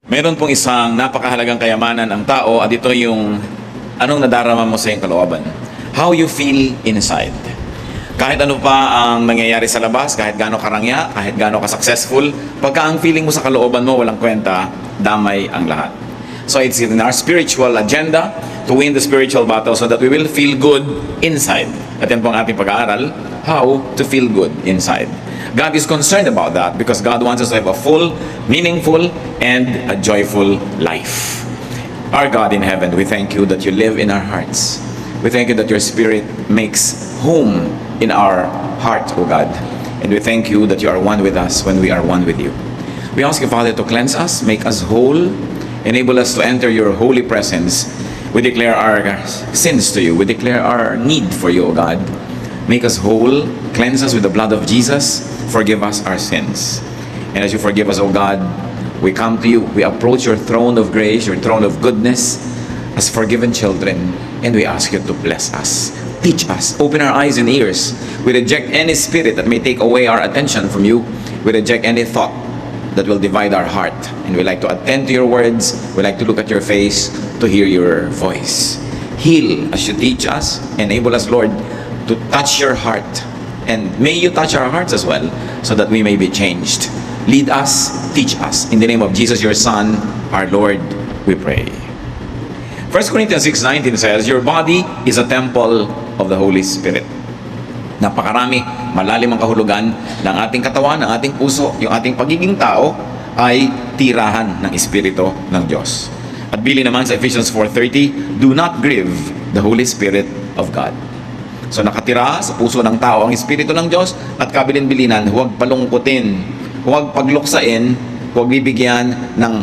Meron pong isang napakahalagang kayamanan ang tao at ito yung anong nadarama mo sa iyong kalooban. How you feel inside. Kahit ano pa ang nangyayari sa labas, kahit gaano karangya, kahit gaano ka-successful, pagka ang feeling mo sa kalooban mo walang kwenta, damay ang lahat. So it's in our spiritual agenda to win the spiritual battle so that we will feel good inside. At yan po ang ating pag-aaral, how to feel good inside. God is concerned about that because God wants us to have a full, meaningful, and a joyful life. Our God in heaven, we thank you that you live in our hearts. We thank you that your Spirit makes home in our heart, O God. And we thank you that you are one with us when we are one with you. We ask you, Father, to cleanse us, make us whole, enable us to enter your holy presence. We declare our sins to you. We declare our need for you, O God. Make us whole, cleanse us with the blood of Jesus, forgive us our sins. And as you forgive us, O God, we come to you, we approach your throne of grace, your throne of goodness, as forgiven children, and we ask you to bless us. Teach us, open our eyes and ears. We reject any spirit that may take away our attention from you. We reject any thought that will divide our heart. And we like to attend to your words, we like to look at your face, to hear your voice. Heal as you teach us, enable us, Lord, to touch your heart. And may you touch our hearts as well, so that we may be changed. Lead us, teach us. In the name of Jesus, your Son, our Lord, we pray. 1 Corinthians 6:19 says, your body is a temple of the Holy Spirit. Napakarami, malalim ang kahulugan ng ating katawan, ng ating puso. Yung ating pagiging tao ay tirahan ng Espiritu ng Diyos. At bili naman sa Ephesians 4:30, do not grieve the Holy Spirit of God. So nakatira sa puso ng tao ang Espiritu ng Diyos at kabilin-bilinan, huwag palungkutin, huwag pagluksain, huwag bibigyan ng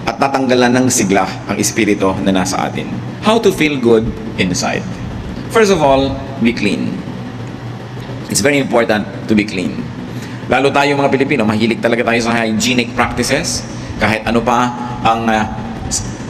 at tatanggalan ng sigla ang Espiritu na nasa atin. How to feel good inside? First of all, be clean. It's very important to be clean. Lalo tayo mga Pilipino, mahilig talaga tayo sa hygienic practices. Kahit ano pa ang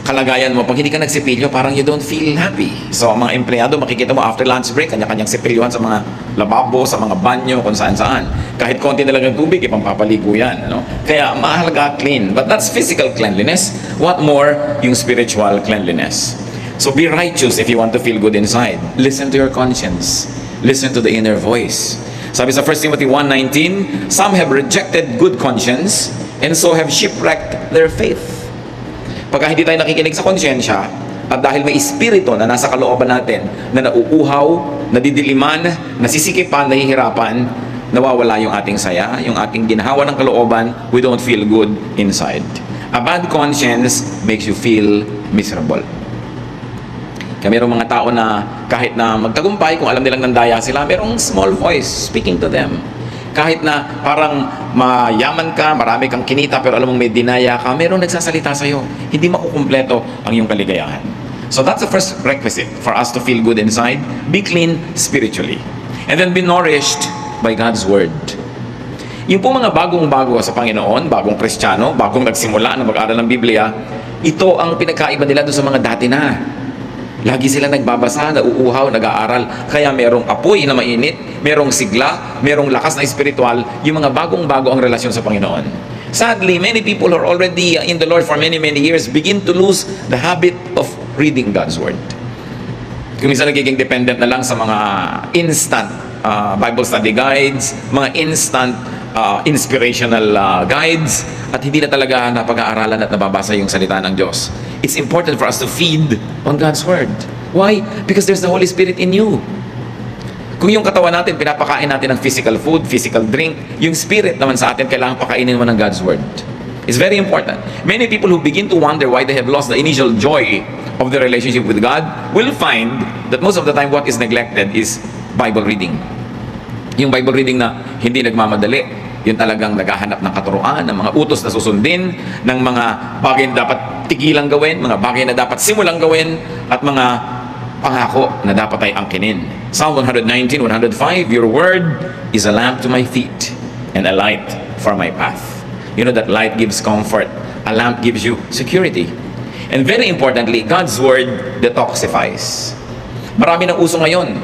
kalagayan mo, pag hindi ka nagsipilyo, parang you don't feel happy. So, ang mga empleyado, makikita mo after lunch break, kanya-kanyang sipilyuhan sa mga lababo, sa mga banyo, kung saan-saan. Kahit konti na lang ng tubig, ipampapaligo yan. Ano? Kaya, mahalaga clean. But that's physical cleanliness. What more, yung spiritual cleanliness. So, be righteous if you want to feel good inside. Listen to your conscience. Listen to the inner voice. Sabi sa 1 Timothy 1:19, some have rejected good conscience, and so have shipwrecked their faith. Pagka hindi tayo nakikinig sa konsyensya, at dahil may espiritu na nasa kalooban natin, na nauuhaw, nadidiliman, nasisikipan, nahihirapan, nawawala yung ating saya, yung ating ginhawa ng kalooban, we don't feel good inside. A bad conscience makes you feel miserable. Kaya mayroong mga tao na kahit na magtagumpay, kung alam nilang nandaya sila, mayroong small voice speaking to them. Kahit na parang mayaman ka, marami kang kinita, pero alam mong may dinaya ka, mayroong nagsasalita sa'yo. Hindi makukumpleto ang iyong kaligayahan. So that's the first requisite for us to feel good inside. Be clean spiritually. And then be nourished by God's Word. Yung po mga bagong-bago sa Panginoon, bagong Kristiyano, bagong nagsimula na mag-aral ng Biblia, ito ang pinagkaiba nila doon sa mga dati na. Lagi sila nagbabasa, nauuhaw, nag-aaral. Kaya merong apoy na mainit, merong sigla, merong lakas na espiritual, yung mga bagong-bago ang relasyon sa Panginoon. Sadly, many people who are already in the Lord for many, many years begin to lose the habit of reading God's Word. Kung minsan nagiging dependent na lang sa mga instant Bible study guides, mga instant inspirational guides, at hindi na talaga napag-aaralan at nababasa yung salita ng Diyos. It's important for us to feed on God's Word. Why? Because there's the Holy Spirit in you. Kung yung katawan natin, pinapakain natin ng physical food, physical drink, yung spirit naman sa atin, kailangan pakainin mo ng God's Word. It's very important. Many people who begin to wonder why they have lost the initial joy of their relationship with God will find that most of the time what is neglected is Bible reading. Yung Bible reading na hindi nagmamadali, yun talagang naghahanap ng katuruan, ng mga utos na susundin, ng mga bagay na dapat tigilang gawin, mga bagay na dapat simulang gawin, at mga pangako na dapat ay angkinin. Psalm 119, 105, your word is a lamp to my feet and a light for my path. You know that light gives comfort. A lamp gives you security. And very importantly, God's word detoxifies. Marami ng uso ngayon.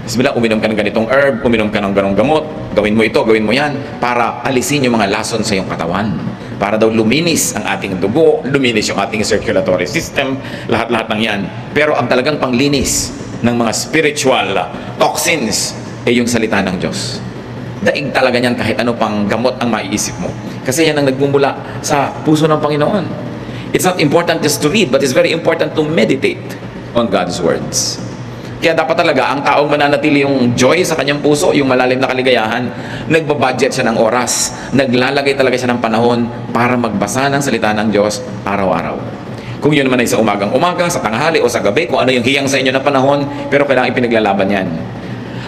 Bismillah, uminom ka ng ganitong herb, uminom ka ng ganong gamot, gawin mo ito, gawin mo yan, para alisin yung mga lason sa iyong katawan. Para daw luminis ang ating dugo, luminis yung ating circulatory system, lahat-lahat ng yan. Pero ang talagang panglinis ng mga spiritual toxins ay yung salita ng Diyos. Daig talaga niyan kahit ano pang gamot ang maiisip mo. Kasi yan ang nagmumula sa puso ng Panginoon. It's not important just to read, but it's very important to meditate on God's words. Kaya dapat talaga ang taong mananatili yung joy sa kanyang puso, yung malalim na kaligayahan, nagbabudget siya ng oras, naglalagay talaga siya ng panahon para magbasa ng salita ng Diyos araw-araw. Kung yun naman ay sa umagang-umaga, sa tanghali o sa gabi, kung ano yung hiyang sa inyo na panahon, pero kailangan ipinaglalaban yan.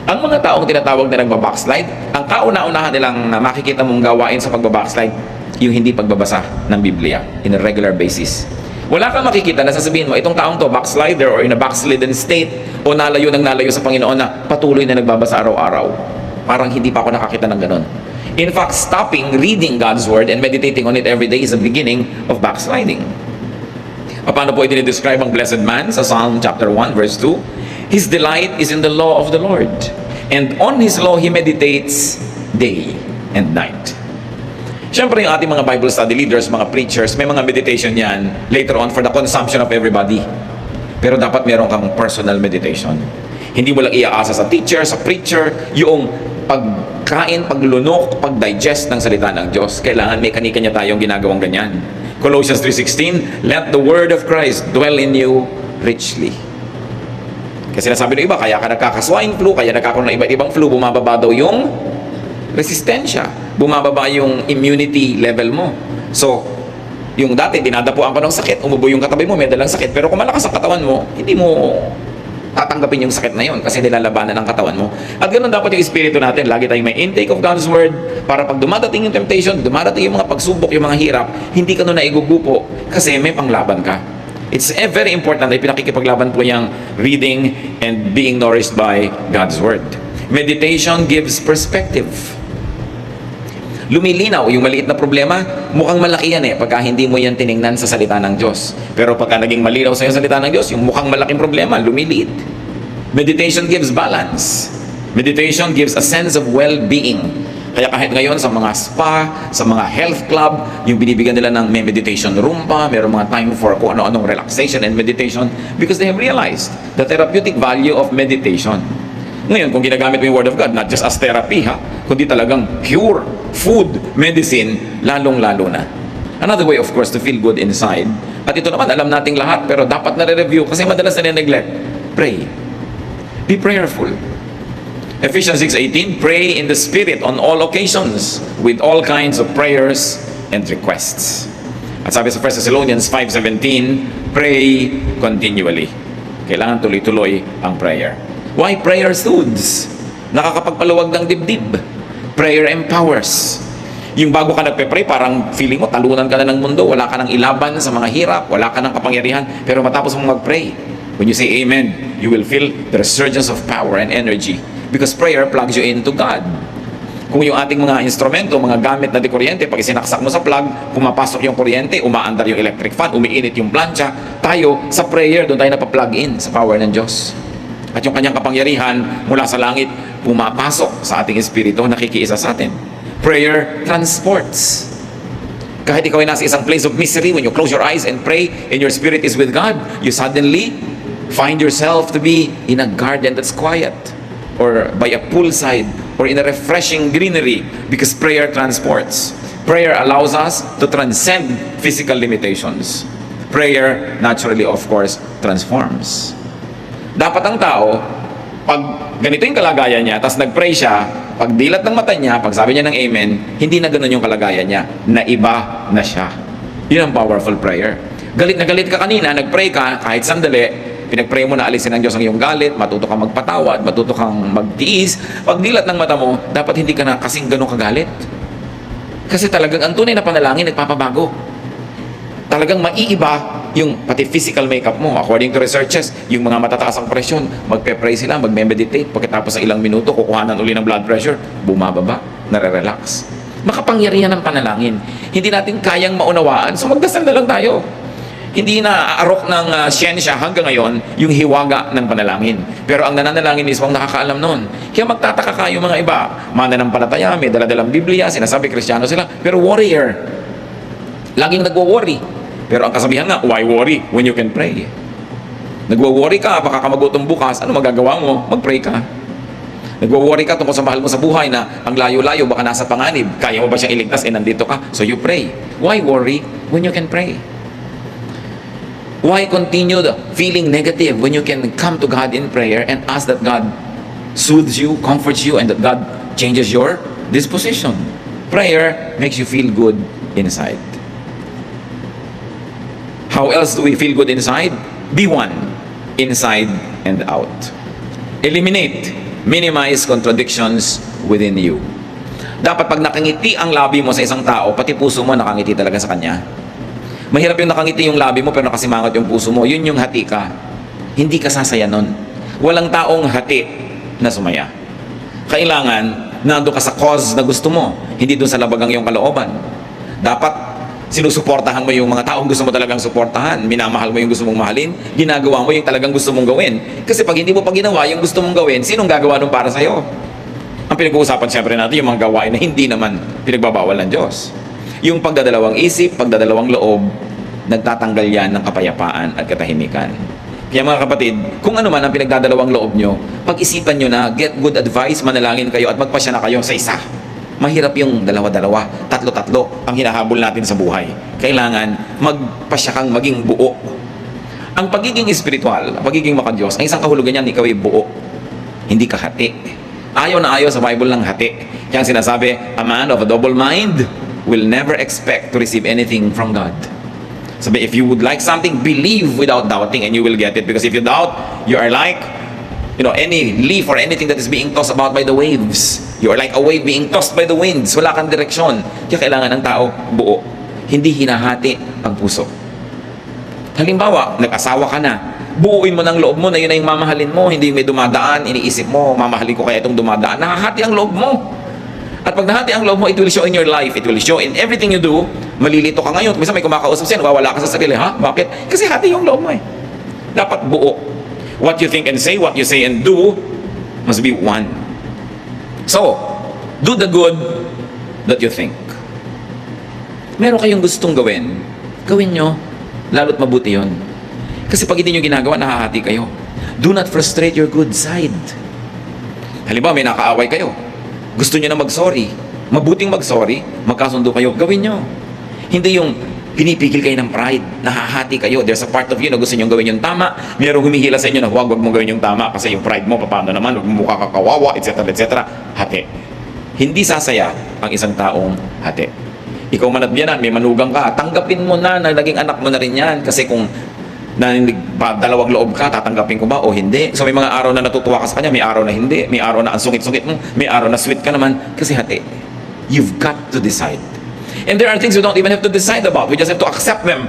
Ang mga taong tinatawag na nagbabackslide, ang kauna-unahan nilang makikita mong gawain sa pagbabackslide, yung hindi pagbabasa ng Biblia in a regular basis. Wala kang makikita na sasabihin mo, itong taong to, backslider or in a backslidden state, o nalayo sa Panginoon na patuloy na nagbabasa araw-araw. Parang hindi pa ako nakakita ng ganun. In fact, stopping reading God's Word and meditating on it every day is the beginning of backsliding. Paano po i-describe ang blessed man sa Psalm chapter 1 verse 2? His delight is in the law of the Lord, and on His law he meditates day and night. Siyempre yung ating mga Bible study leaders, mga preachers, may mga meditation yan later on for the consumption of everybody. Pero dapat meron kang personal meditation. Hindi mo lang iaasa sa teacher, sa preacher, yung pagkain, paglunok, pagdigest ng salita ng Diyos. Kailangan may kanya-kanya tayong ginagawang ganyan. Colossians 3:16, let the word of Christ dwell in you richly. Kasi sinasabi ng iba, kaya ka nagkaka-swine flu, kaya nagkakaroon ng iba't ibang flu, bumababa daw yung resistensya, bumababa yung immunity level mo. So, yung dati, dinadapuan ka ng sakit, umubo yung katabi mo, may dalang sakit, pero kung malakas ang katawan mo, hindi mo tatanggapin yung sakit na yun kasi nilalabanan ang katawan mo. At ganoon dapat yung espiritu natin, lagi tayong may intake of God's Word para pag dumadating yung temptation, dumadating yung mga pagsubok, yung mga hirap, hindi ka nun naigugupo kasi may panglaban ka. It's very important na pinakikipaglaban po yung reading and being nourished by God's Word. Meditation gives perspective. Lumilinaw yung maliit na problema, mukhang malaki yan pagka hindi mo yan tiningnan sa salita ng Diyos. Pero pagka naging malinaw sa iyo salita ng Diyos, yung mukhang malaking problema, lumiliit. Meditation gives balance. Meditation gives a sense of well-being. Kaya kahit ngayon sa mga spa, sa mga health club, yung binibigyan nila ng may meditation room pa, mayroong mga time for kung ano-anong relaxation and meditation because they have realized the therapeutic value of meditation. Ngayon, kung ginagamit mo yung Word of God, not just as therapy, kundi talagang pure food, medicine, lalong-lalo na. Another way, of course, to feel good inside. At ito naman, alam nating lahat, pero dapat na-review kasi madalas na neglect. Pray. Be prayerful. Ephesians 6:18, pray in the Spirit on all occasions with all kinds of prayers and requests. At sabi sa 1 Thessalonians 5:17, pray continually. Kailangan tuloy-tuloy ang prayer. Why prayer soothes? Nakakapagpaluwag ng dibdib. Prayer empowers. Yung bago ka nagpe-pray, parang feeling mo, talunan ka na ng mundo, wala ka nang ilaban sa mga hirap, wala ka nang kapangyarihan, pero matapos mong mag-pray, when you say amen, you will feel the resurgence of power and energy because prayer plugs you into God. Kung yung ating mga instrumento, mga gamit na di kuryente, pag isinaksak mo sa plug, pumapasok yung kuryente, umaandar yung electric fan, umiinit yung plancha, tayo sa prayer, doon tayo napaplug in sa power ng Diyos. At yung kanyang kapangyarihan mula sa langit, pumapasok sa ating espiritu, nakikiisa sa atin. Prayer transports. Kahit ikaw ay nasa isang place of misery, when you close your eyes and pray and your spirit is with God, you suddenly find yourself to be in a garden that's quiet, or by a poolside, or in a refreshing greenery, because prayer transports. Prayer allows us to transcend physical limitations. Prayer, naturally, of course, transforms. Dapat ang tao, pag ganito yung kalagayan niya, tapos nag-pray siya, pag dilat ng mata niya, pag sabi niya ng amen, hindi na ganun yung kalagayan niya, na iba na siya. Yun ang powerful prayer. Galit na galit ka kanina, nag-pray ka, kahit sandali, pinag-pray mo na alisin ng Diyos ang iyong galit, matuto kang magpatawad, matuto kang magtiis. Pag dilat ng mata mo, dapat hindi ka na kasing ganun kagalit. Kasi talagang ang tunay na panalangin, nagpapabago. Talagang maiiba yung pati physical makeup mo. According to researches, yung mga matataas ang presyon, magpe-pray sila, magme-meditate, pagkatapos sa ilang minuto, kukuhanan uli ng blood pressure, bumababa, nare-relax. Makapangyarihan ng panalangin. Hindi natin kayang maunawaan, so magdasal na lang tayo. Hindi na aarok ng siyensya hanggang ngayon yung hiwaga ng panalangin. Pero ang nananalangin mismo ang nakakaalam nun. Kaya magtataka ka yung mga iba. Mananampalataya, may daladalang Biblia, sinasabi Kristiyano sila, pero warrior. Laging nagwo-worry. Pero ang kasabihan nga, why worry when you can pray? Nagwo-worry ka, baka ka magutom bukas, ano magagawa mo? Mag-pray ka. Nagwo-worry ka tungkol sa mahal mo sa buhay na ang layo-layo, baka nasa panganib. Kaya mo ba siyang iligtas? Nandito ka. So you pray. Why worry when you can pray? Why continue feeling negative when you can come to God in prayer and ask that God soothes you, comforts you, and that God changes your disposition? Prayer makes you feel good inside. How else do we feel good inside? Be one, inside and out. Eliminate, minimize contradictions within you. Dapat pag nakangiti ang labi mo sa isang tao, pati puso mo nakangiti talaga sa kanya. Mahirap yung nakangiti yung labi mo pero nakasimangot yung puso mo. Yun yung hati ka. Hindi ka sasaya nun. Walang taong hati na sumaya. Kailangan, nando ka sa cause na gusto mo, hindi dun sa labagang yung kalooban. Dapat, sinusuportahan mo yung mga taong gusto mo talagang suportahan. Minamahal mo yung gusto mong mahalin. Ginagawa mo yung talagang gusto mong gawin. Kasi pag hindi mo pa ginawa yung gusto mong gawin, sinong gagawa nun para sa'yo? Ang pinag-uusapan siyempre natin yung mga gawain na hindi naman pinagbabawal ng Diyos. Yung pagdadalawang isip, pagdadalawang loob, nagtatanggal yan ng kapayapaan at katahimikan. Kaya mga kapatid, kung ano man ang pinagdadalawang loob nyo, pag-isipan nyo na, get good advice, manalangin kayo at magpasya na kayo sa isa. Mahirap yung dalawa-dalawa, tatlo-tatlo ang hinahabol natin sa buhay. Kailangan magpasya kang maging buo. Ang pagiging espiritual, ang pagiging makadiyos, ang isang kahulugan niyan, ikaw ay buo. Hindi ka hati. Ayaw na ayaw sa Bible ng hati. Kaya ang sinasabi, a man of a double mind will never expect to receive anything from God. Sabi, if you would like something, believe without doubting and you will get it. Because if you doubt, you are like, any leaf or anything that is being tossed about by the waves. You are like a wave being tossed by the winds. Wala kang direksyon. Kaya kailangan ng tao buo. Hindi hinahati ang puso. Halimbawa, nag-asawa ka na. Buuin mo ng loob mo na yun ay mamahalin mo. Hindi may dumadaan, iniisip mo, mamahalin ko kaya itong dumadaan. Nahahati ang loob mo. At pag nahati ang loob mo, it will show in your life. It will show in everything you do. Malilito ka ngayon. Minsan may kumakausap siya, nawawala ka sa sarili. Ha? Bakit? Kasi hati yung loob mo eh. Dapat buo. What you think and say, what you say and do, must be one. So, do the good that you think. Meron kayong gustong gawin, gawin nyo, lalo't mabuti yun. Kasi pag hindi nyo ginagawa, nahahati kayo. Do not frustrate your good side. Halimbawa, may nakaaway kayo. Gusto nyo na mag-sorry. Mabuting mag-sorry, magkasundo kayo, gawin nyo. Hindi yung pinipigil kayo ng pride, nahahati kayo. There's a part of you na gusto nyo gawin yung tama. Mayroong humihila sa inyo na huwag mo gawin yung tama kasi yung pride mo, paano naman, mukha ka kawawa, etc. etc. Hati. Hindi sasaya ang isang taong hati. Ikaw man at biyanan, may manugang ka, tanggapin mo na naging anak mo na rin yan. Kasi kung dalawang loob ka, tatanggapin ko ba o hindi? So may mga araw na natutuwa ka sa kanya, may araw na hindi, may araw na ang sungit-sungit mo, may araw na sweet ka naman, kasi hati. You've got to decide. And there are things you don't even have to decide about. We just have to accept them.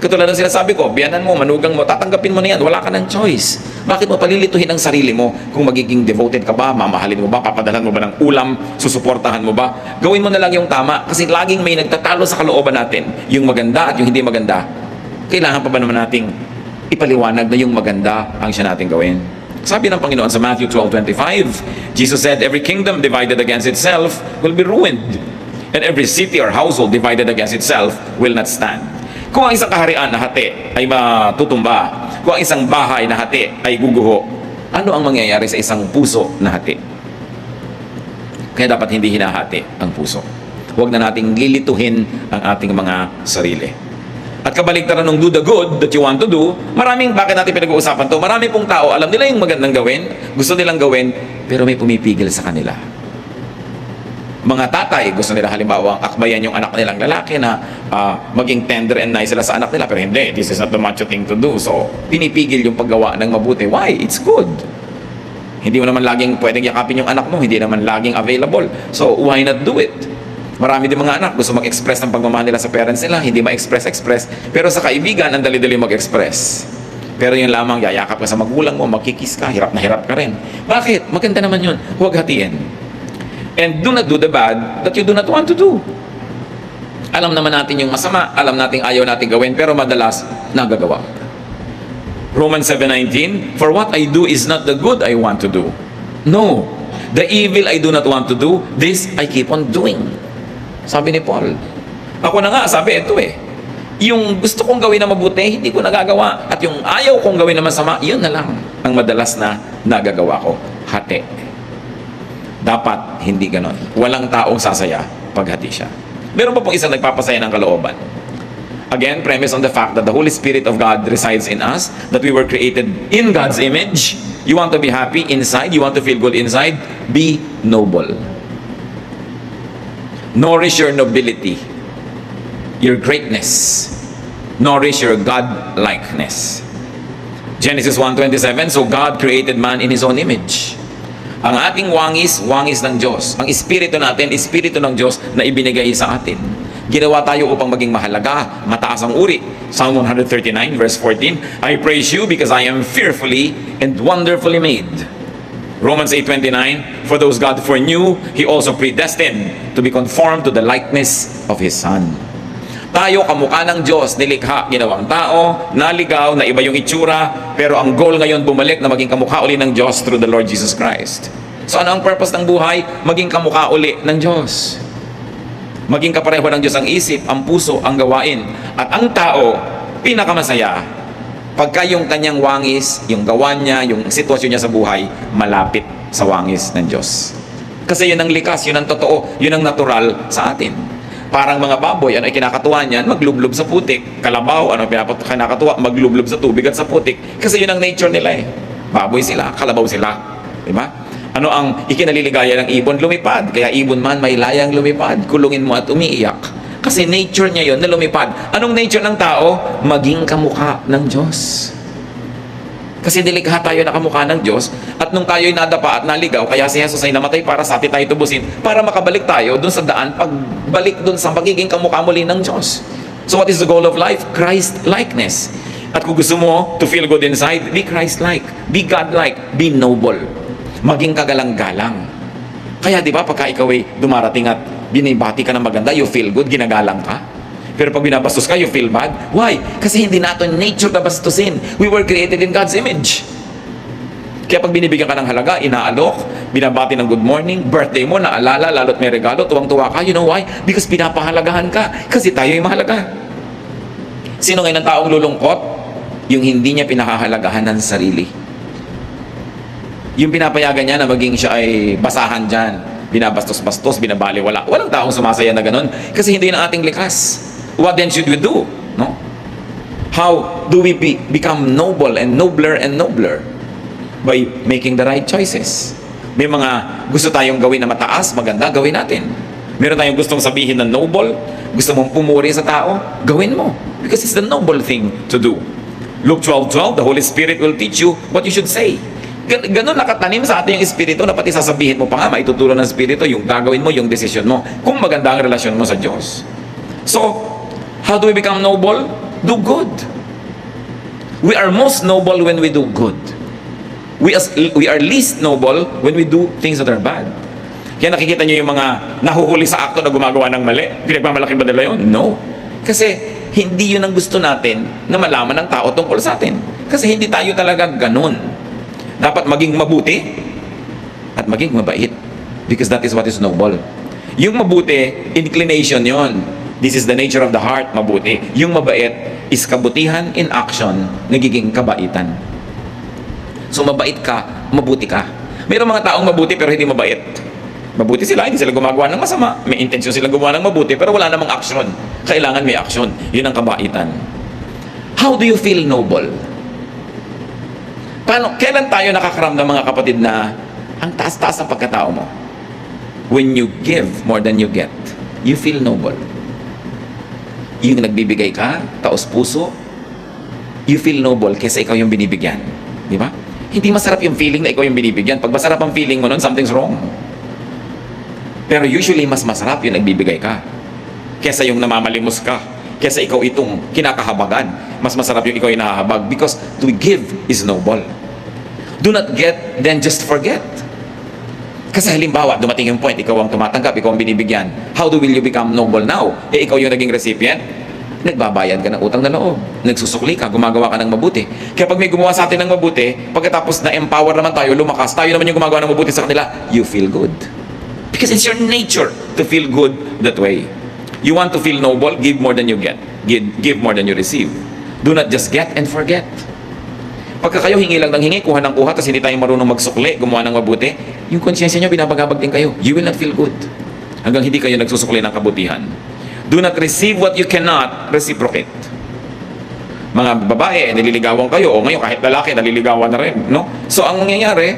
Katulad ng sinasabi ko, biyanan mo, manugang mo, tatanggapin mo na yan, wala ka ng choice. Bakit mo palilituhin ang sarili mo? Kung magiging devoted ka ba, mamahalin mo ba, papadalhan mo ba ng ulam, susuportahan mo ba? Gawin mo na lang yung tama kasi laging may nagtatalo sa kalooban natin. Yung maganda at yung hindi maganda. Kailangan pa ba naman nating ipaliwanag na yung maganda ang siya nating gawin? Sabi ng Panginoon sa Matthew 12:25, Jesus said, every kingdom divided against itself will be ruined. And every city or household divided against itself will not stand. Kung ang isang kaharian na hati ay matutumba, kung ang isang bahay na hati ay guguho, ano ang mangyayari sa isang puso na hati? Kaya dapat hindi hinahati ang puso. Huwag na nating lilituhin ang ating mga sarili. At kabaligtaran ng do the good that you want to do, bakit natin pinag-uusapan to? Marami pong tao, alam nila yung magandang gawin, gusto nilang gawin, pero may pumipigil sa kanila. Mga tatay, gusto nila halimbawa akbayan yung anak nilang lalaki na maging tender and nice sila sa anak nila, pero hindi, this is not the macho thing to do. So, pinipigil yung paggawa ng mabuti. Why? It's good. Hindi mo naman laging pwedeng yakapin yung anak mo, hindi naman laging available. So, why not do it? Marami din mga anak gusto mag-express ng pagmamahal nila sa parents nila, hindi ma-express. Pero sa kaibigan, ang dali-dali mag-express. Pero yun lamang, yayakap ka sa magulang mo, magkikis ka, hirap na hirap ka rin. Bakit? Maganda naman yun. Huwag hatiin. And do not do the bad that you do not want to do. Alam naman natin yung masama, alam natin ayaw natin gawin, pero madalas nagagawa. Romans 7:19, for what I do is not the good I want to do. No, the evil I do not want to do, this I keep on doing. Sabi ni Paul. Ako na nga, sabi ito yung gusto kong gawin na mabuti, hindi ko nagagawa. At yung ayaw kong gawin na masama, yun na lang ang madalas na nagagawa ko. Hati. Dapat hindi ganon. Walang taong sasaya pag hati siya. Meron pa pong isang nagpapasaya ng kalooban. Again, premise on the fact that the Holy Spirit of God resides in us, that we were created in God's image. You want to be happy inside, you want to feel good inside, be noble. Nourish your nobility, your greatness. Nourish your God-likeness. Genesis 1:27, so God created man in His own image. Ang ating wangis, wangis ng Diyos. Ang espiritu natin, espiritu ng Diyos na ibinigay sa atin. Ginawa tayo upang maging mahalaga, mataas ang uri. Psalm 139 verse 14, I praise you because I am fearfully and wonderfully made. Romans 8:29, for those God foreknew, He also predestined to be conformed to the likeness of His Son. Tayo, kamukha ng Diyos, nilikha, ginawang tao, naligaw, na iba yung itsura, pero ang goal ngayon bumalik na maging kamukha uli ng Diyos through the Lord Jesus Christ. So ano ang purpose ng buhay? Maging kamukha uli ng Diyos. Maging kapareho ng Diyos ang isip, ang puso, ang gawain. At ang tao, pinakamasaya, pagka yung kanyang wangis, yung gawa niya, yung sitwasyon niya sa buhay, malapit sa wangis ng Diyos. Kasi yun ang likas, yun ang totoo, yun ang natural sa atin. Parang mga baboy, ano ay kinakatuwa niyan? Maglublob sa putik. Kalabaw, ano kinakatuwa? Maglublob sa tubig at sa putik. Kasi yun ang nature nila Baboy sila, kalabaw sila. Diba? Ano ang ikinaliligaya ng ibon? Lumipad. Kaya ibon man, may layang lumipad. Kulungin mo at umiiyak. Kasi nature niya yun na lumipad. Anong nature ng tao? Maging kamukha ng Diyos. Kasi nilikha tayo na kamukha ng Diyos, at nung tayo'y nadapa at naligaw, kaya si Jesus ay namatay para sa atin tayo tubusin, para makabalik tayo dun sa daan, pagbalik dun sa magiging kamukha muli ng Diyos. So what is the goal of life? Christ-likeness. At kung gusto mo to feel good inside, be Christ-like, be God-like, be noble. Maging kagalang-galang. Kaya di ba, pagka ikaw ay dumarating at binibati ka ng maganda, you feel good, ginagalang ka. Pero pag binabastos ka, you feel bad. Why? Kasi hindi natin nature na bastusin. We were created in God's image. Kaya pag binibigyan ka ng halaga, inaalok, binabati ng good morning, birthday mo, naalala, lalo't may regalo, tuwang-tuwa ka. You know why? Because pinapahalagahan ka. Kasi tayo ay mahalaga. Sino ngayon ang taong lulungkot? Yung hindi niya pinahahalagahan ng sarili. Yung pinapayagan niya na maging siya ay basahan dyan. Binabastos-bastos, binabaliwala. Walang taong sumasaya na ganun. Kasi hindi na ating likas. What then should we do? No? How do we become noble and nobler and nobler? By making the right choices. May mga gusto tayong gawin na mataas, maganda, gawin natin. Meron tayong gustong sabihin na noble, gusto mong pumuri sa tao, gawin mo. Because it's the noble thing to do. Luke 12:12, the Holy Spirit will teach you what you should say. Ganun nakatanim sa ating yung Espiritu na pati sasabihin mo pa nga, maituturo ng Espiritu yung gagawin mo, yung desisyon mo, kung maganda ang relasyon mo sa Diyos. So, how do we become noble? Do good. We are most noble when we do good. We are least noble when we do things that are bad. Kaya nakikita nyo yung mga nahuhuli sa akto na gumagawa ng mali. Pinagmamalaki ba nila yun? No. Kasi hindi yun ang gusto natin na malaman ng tao tungkol sa atin. Kasi hindi tayo talaga ganun. Dapat maging mabuti at maging mabait. Because that is what is noble. Yung mabuti, inclination yon. This is the nature of the heart, mabuti. Yung mabait is kabutihan in action, nagiging kabaitan. So mabait ka, mabuti ka. Mayroong mga taong mabuti pero hindi mabait. Mabuti sila, hindi sila gumagawa ng masama. May intensyon sila gumawa ng mabuti pero wala namang action. Kailangan may action. Yun ang kabaitan. How do you feel noble? Kailan tayo nakakaramdam mga kapatid na ang taas-taas ng pagkatao mo? When you give more than you get, you feel noble. Yung nagbibigay ka, taos puso, you feel noble kaysa ikaw yung binibigyan. Di ba? Hindi masarap yung feeling na ikaw yung binibigyan. Pag masarap ang feeling mo nun, something's wrong. Pero usually, mas masarap yung nagbibigay ka kaysa yung namamalimos ka, kaysa ikaw itong kinakahabagan. Mas masarap yung ikaw yung nahahabag because to give is noble. Do not get, then just forget. Kasi halimbawa, dumating yung point, ikaw ang tumatanggap, ikaw ang binibigyan. How will you become noble now? Ikaw yung naging recipient. Nagbabayad ka ng utang na loob. Nagsusukli ka, gumagawa ka ng mabuti. Kaya pag may gumawa sa atin ng mabuti, pagkatapos na-empower naman tayo, lumakas, tayo naman yung gumagawa ng mabuti sa kanila, you feel good. Because it's your nature to feel good that way. You want to feel noble, give more than you get. Give more than you receive. Do not just get and forget. Pagka kayo hingi lang ng hingi, kuha ng kuha, tapos hindi tayo marunong magsukli, gumawa ng mabuti, yung konsyensya nyo, binabagabag din kayo. You will not feel good. Hanggang hindi kayo nagsusukli ng kabutihan. Do not receive what you cannot reciprocate. Mga babae, nililigawan kayo, o ngayon kahit lalaki, naliligawan na rin. No? So ang mangyayari,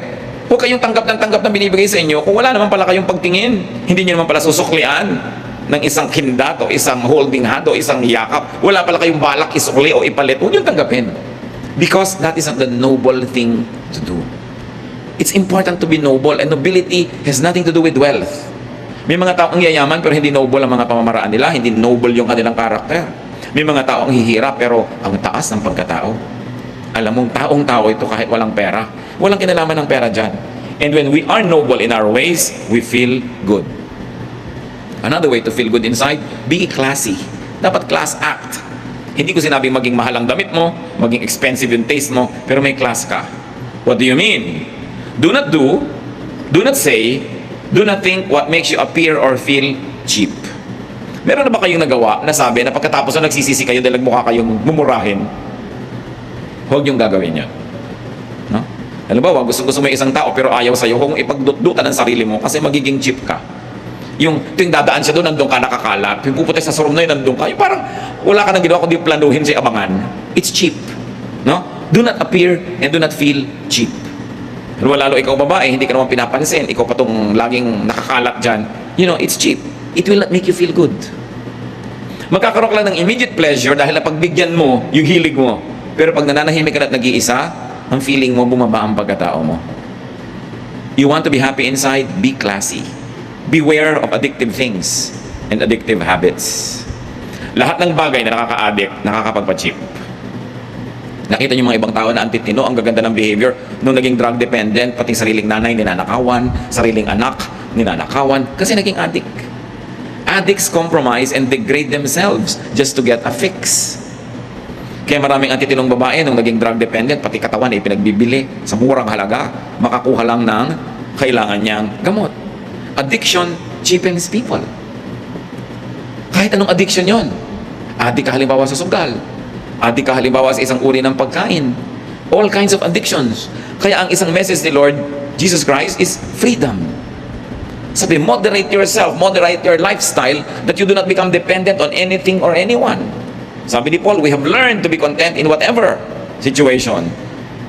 huwag kayong tanggap ng binibigay sa inyo kung wala naman pala kayong pagtingin. Hindi nyo naman pala susuklian ng isang kindat o isang holding hand o isang yakap. Wala pala kayong balak isukli o ipalit. Huwag nyo tanggapin. Because that is not the noble thing to do. It's important to be noble, and nobility has nothing to do with wealth. May mga taong yayaman pero hindi noble ang mga pamamaraan nila, hindi noble yung kanilang karakter. May mga taong hihirap pero ang taas ng pagkatao. Alam mong taong-tao ito kahit walang pera. Walang kinalaman ng pera dyan. And when we are noble in our ways, we feel good. Another way to feel good inside, be classy. Dapat class act. Hindi ko sinabing maging mahal ang damit mo, maging expensive yung taste mo, pero may class ka. What do you mean? Do not say, do not think what makes you appear or feel cheap. Meron na ba kayong nagawa na sabi na pagkatapos na nagsisisi kayo dahil mukha kayong mumurahin? Huwag yung gagawin yan. No? Halimbawa, gusto mo yung isang tao pero ayaw sa'yo, kung ipagdutdutan ang sarili mo kasi magiging cheap ka. Yung tuwing dadaan siya doon, nandun ka nakakalat. Yung pupunta sa showroom na yun, nandun ka. Yung parang wala ka nang ginawa kundi planuhin sa abangan. It's cheap. No? Do not appear and do not feel cheap. Pero lalo ikaw babae, hindi ka naman pinapansin. Ikaw pa tong laging nakakalat dyan. You know, it's cheap. It will not make you feel good. Magkakaroon ka lang ng immediate pleasure dahil napagbigyan mo yung hilig mo. Pero pag nananahimik ka at nag-iisa, ang feeling mo, bumaba ang pagkatao mo. You want to be happy inside? Be classy. Beware of addictive things and addictive habits. Lahat ng bagay na nakaka-addict, nakakapagpa-cheap. Nakita niyo mga ibang tao na antitino, ang gaganda ng behavior, nung naging drug dependent, pati sariling nanay ninanakawan, sariling anak ninanakawan, kasi naging addict. Addicts compromise and degrade themselves just to get a fix. Kaya maraming antitinong babae nung naging drug dependent, pati katawan ay pinagbibili sa murang halaga, makakuha lang ng kailangan niyang gamot. Addiction cheapens people. Kahit anong addiction yon. Addict ka halimbawa sa sugal. Addict ka halimbawa sa isang uri ng pagkain. All kinds of addictions. Kaya ang isang message ni Lord Jesus Christ is freedom. Sabi, moderate yourself, moderate your lifestyle that you do not become dependent on anything or anyone. Sabi ni Paul, we have learned to be content in whatever situation.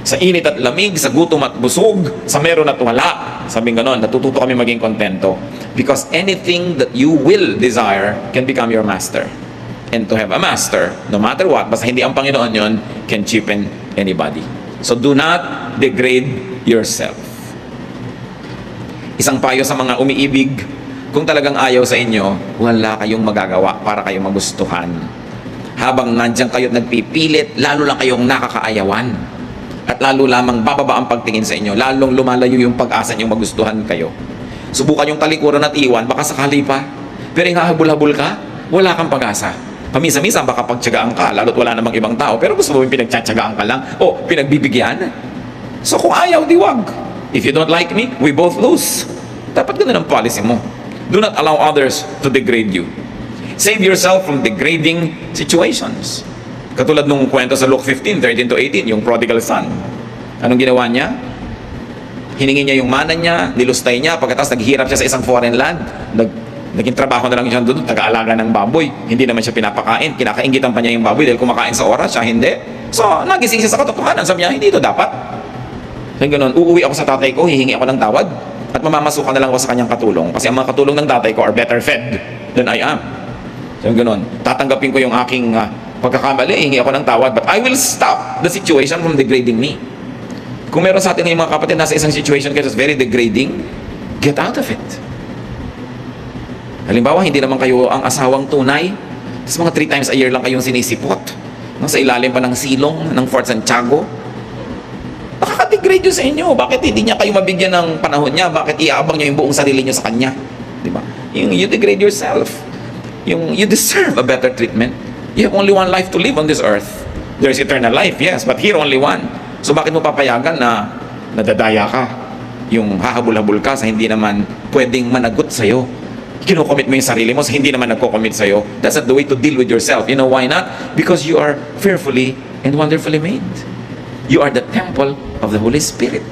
Sa init at lamig, sa gutom at busog, sa meron at wala. Sabi ganon, natututo kami maging kontento. Because anything that you will desire can become your master. And to have a master, no matter what, basta hindi ang Panginoon yon, can cheapen anybody. So do not degrade yourself. Isang payo sa mga umiibig, kung talagang ayaw sa inyo, wala kayong magagawa para kayong magustuhan. Habang nandiyan kayo at nagpipilit, lalo lang kayong nakakaayawan. At lalo lamang bababa ang pagtingin sa inyo, lalong lumalayo yung pag-asa niyong magustuhan kayo. Subukan yung talikuran at iwan, baka sakali pa. Pero yung hahabol-habol ka, wala kang pag-asa. Pamisa-misa baka pagtyagaan ka, lalo't wala namang ibang tao, pero gusto mo yung pinagtsatsagaan ka lang, o pinagbibigyan. So kung ayaw, di wag. If you don't like me, we both lose. Dapat ganun ang policy mo. Do not allow others to degrade you. Save yourself from degrading situations. Katulad nung kwento sa Luke 15:13-18, yung prodigal son. Anong ginawa niya? Hiningi niya yung mana niya, nilustay niya, pagkatapos naghihirap siya sa isang foreign land. Naging trabaho na lang siya doon, taga-alaga ng baboy. Hindi naman siya pinapakain, kinakaingitan pa niya yung baboy dahil kumakain sa oras, siya hindi. So, nagising siya sa katotohanan. Sabi niya, hindi ito dapat. Sabi ganun, uuwi ako sa tatay ko, hihingi ako ng tawad, at mamamasukan na lang ako sa kanyang katulong. Kasi ang mga katulong ng tatay ko are better fed than I am. Sabi ganun, tatanggapin ko yung aking pagkakamali, hingi ako ng tawad, but I will stop the situation from degrading me. Kung meron sa atin ng mga kapatid nasa isang situation kasi very degrading, get out of it. Halimbawa, hindi naman kayo ang asawang tunay, tapos mga 3 times a year lang kayong sinisipot, no, sa ilalim pa ng silong ng Fort Santiago. Nakaka-degrade yun sa inyo. Bakit hindi niya kayo mabigyan ng panahon niya? Bakit iaabang niyo yung buong sarili niyo sa kanya? Di ba? Yung you degrade yourself. Yung you deserve a better treatment. You have only one life to live on this earth. There's eternal life, yes, but here only one. So bakit mo papayagan na nadadaya ka? Yung hahabol-habol ka sa hindi naman pwedeng managot sa'yo. Kinocommit mo yung sarili mo sa hindi naman nagko-commit sa'yo. That's not the way to deal with yourself. You know why not? Because you are fearfully and wonderfully made. You are the temple of the Holy Spirit.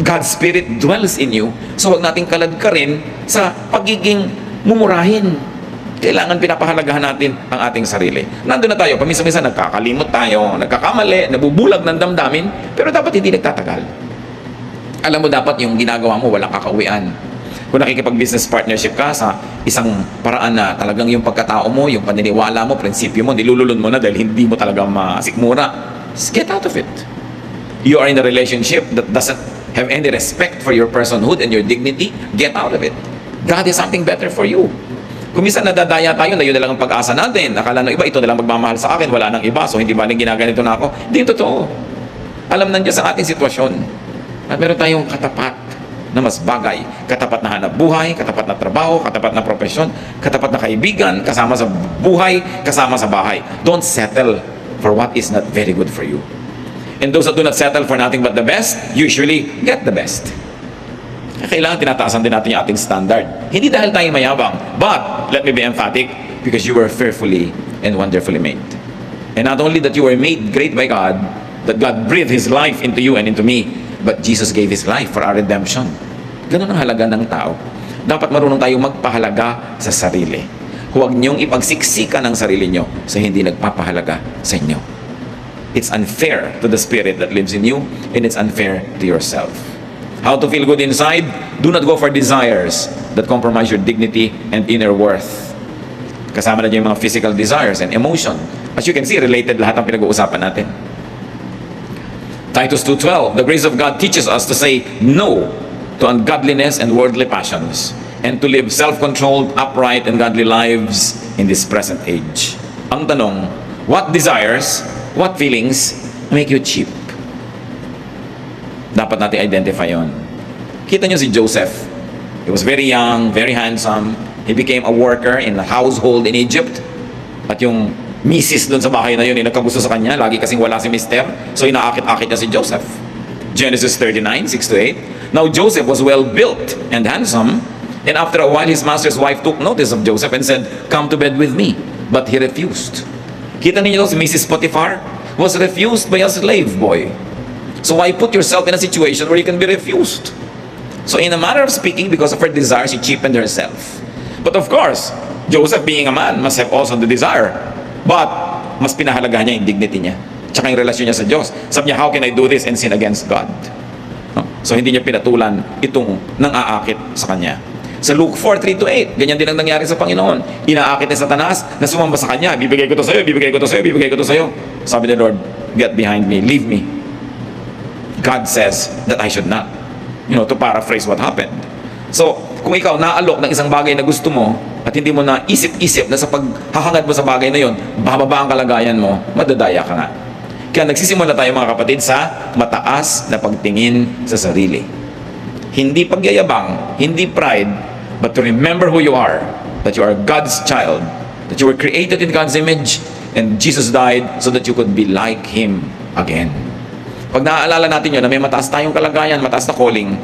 God's Spirit dwells in you. So wag nating kaladkarin sa pagiging mumurahin. Kailangan pinapahalagahan natin ang ating sarili. Nandun na tayo, paminsan-minsan nagkakalimot tayo, nagkakamali, nabubulag ng damdamin, pero dapat hindi nagtatagal. Alam mo, dapat yung ginagawa mo, walang kakauwian. Kung nakikipag-business partnership ka sa isang paraan na talagang yung pagkatao mo, yung paniniwala mo, prinsipyo mo, nilululun mo na dahil hindi mo talaga masikmura, get out of it. You are in a relationship that doesn't have any respect for your personhood and your dignity, get out of it. God has something better for you. Kung minsan nadadaya tayo na yun na lang ang pag-asa natin, nakala ng iba, ito na lang magmamahal sa akin, wala nang iba, so hindi ba nang ginaganito na ako? Hindi yung totoo. Alam ng Diyos ang ating sitwasyon. At meron tayong katapat na mas bagay. Katapat na hanap buhay, katapat na trabaho, katapat na profesyon, katapat na kaibigan, kasama sa buhay, kasama sa bahay. Don't settle for what is not very good for you. And those that do not settle for nothing but the best, usually get the best. Kailangan tinataasan din natin yung ating standard. Hindi dahil tayo mayabang, but let me be emphatic, because you were fearfully and wonderfully made. And not only that you were made great by God, that God breathed His life into you and into me, but Jesus gave His life for our redemption. Ganun ang halaga ng tao. Dapat marunong tayong magpahalaga sa sarili. Huwag niyong ipagsiksikan ang sarili niyo sa hindi nagpapahalaga sa inyo. It's unfair to the spirit that lives in you, and it's unfair to yourself. How to feel good inside? Do not go for desires that compromise your dignity and inner worth. Kasama na dyan yung mga physical desires and emotion. As you can see, related lahat ang pinag-uusapan natin. Titus 2:12, the grace of God teaches us to say no to ungodliness and worldly passions, and to live self-controlled, upright, and godly lives in this present age. Ang tanong, what desires, what feelings make you cheap? Dapat natin identify yon. Kita nyo si Joseph. He was very young, very handsome. He became a worker in a household in Egypt. At yung misis doon sa bahay na yun, nagkagusto sa kanya. Lagi kasing wala si mister. So inaakit-akit niya si Joseph. Genesis 39, 6-8. Now Joseph was well built and handsome. And after a while, his master's wife took notice of Joseph and said, "Come to bed with me." But he refused. Kita niyo si Mrs. Potiphar was refused by a slave boy. So why put yourself in a situation where you can be refused? So in a manner of speaking, because of her desire, she cheapened herself. But of course, Joseph being a man must have also the desire. But mas pinahalagahan niya yung dignity niya. Tsaka yung relasyon niya sa Diyos. Sabi niya, how can I do this and sin against God? No? So hindi niya pinatulan itong nang-aakit sa kanya. Sa Luke 4:3-8, ganyan din ang nangyari sa Panginoon. Inaakit ni Satanas na sumamba sa kanya. Bibigay ko to sa'yo, bibigay ko to sa'yo, bibigay ko to sa'yo. Sabi ni Lord, get behind me, leave me. God says that I should not. To paraphrase what happened. So, kung ikaw naalok ng isang bagay na gusto mo at hindi mo na isip-isip na sa paghahangad mo sa bagay na yon, bababa ang kalagayan mo, madadaya ka nga. Kaya nagsisimula tayo mga kapatid sa mataas na pagtingin sa sarili. Hindi pagyayabang, hindi pride, but to remember who you are, that you are God's child, that you were created in God's image, and Jesus died so that you could be like Him again. Pag naaalala natin yun, na may mataas tayong kalagayan, mataas na calling,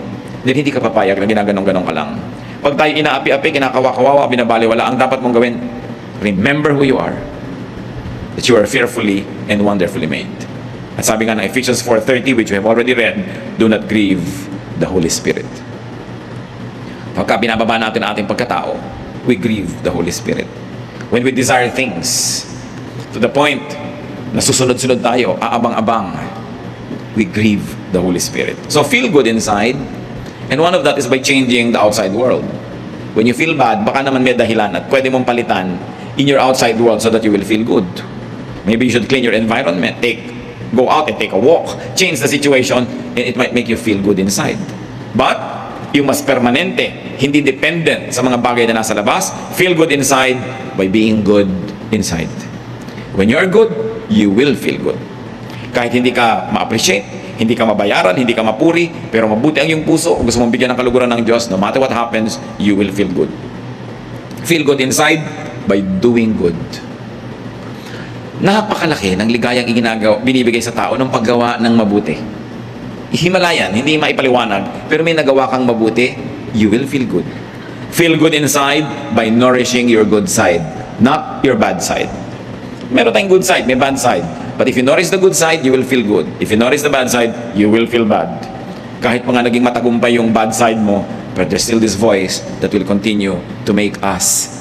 then hindi ka papayag na ginaganong-ganong ka lang. Pag tayo inaapi-api, kinakawa-kawawa, binabaliwala, ang dapat mong gawin, remember who you are, that you are fearfully and wonderfully made. At sabi nga ng Ephesians 4:30, which we have already read, do not grieve the Holy Spirit. Pagka binababa natin ang ating pagkatao, we grieve the Holy Spirit. When we desire things to the point na susunod-sunod tayo, aabang-abang, we grieve the Holy Spirit. So feel good inside, and one of that is by changing the outside world. When you feel bad, baka naman may dahilan at pwede mong palitan in your outside world so that you will feel good. Maybe you should clean your environment, go out and take a walk, change the situation, and it might make you feel good inside. But you must permanente, hindi dependent sa mga bagay na nasa labas. Feel good inside by being good inside. When you are good, you will feel good. Kahit hindi ka ma-appreciate, hindi ka mabayaran, hindi ka mapuri, pero mabuti ang iyong puso, gusto mong bigyan ng kaluguran ng Diyos, no matter what happens, you will feel good. Feel good inside by doing good. Napakalaki ng ligayang binibigay sa tao ng paggawa ng mabuti. Himalayan, hindi maipaliwanag, pero may nagawa kang mabuti, you will feel good. Feel good inside by nourishing your good side, not your bad side. Meron tayong good side, may bad side. But if you nourish the good side, you will feel good. If you nourish the bad side, you will feel bad. Kahit mga naging matagumpay yung bad side mo, but there's still this voice that will continue to make us